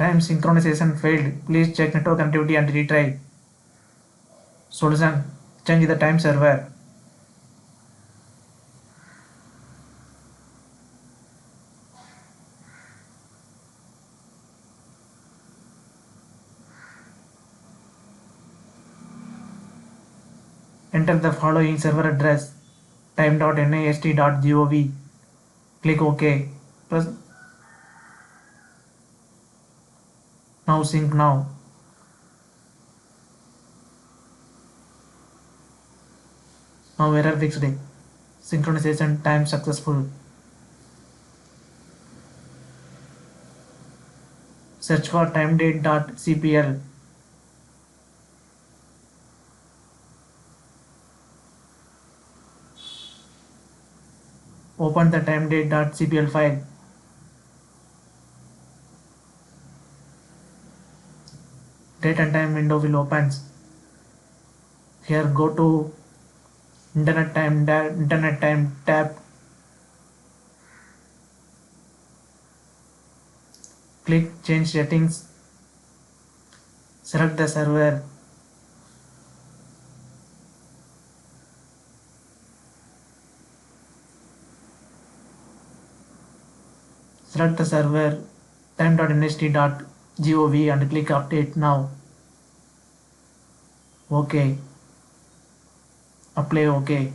Time synchronization failed. Please check network connectivity and retry. Solution: change the time server. Enter the following server address: time.nist.gov. Click OK. Press now sync now. Now error fixed. Synchronization time successful. Search for timedate.cpl. Open the timedate.cpl file. Date and time window will open. Here go to internet time tab. Click change settings. Select the server. Select the server time.nst.gov and click update now. OK. Apply OK.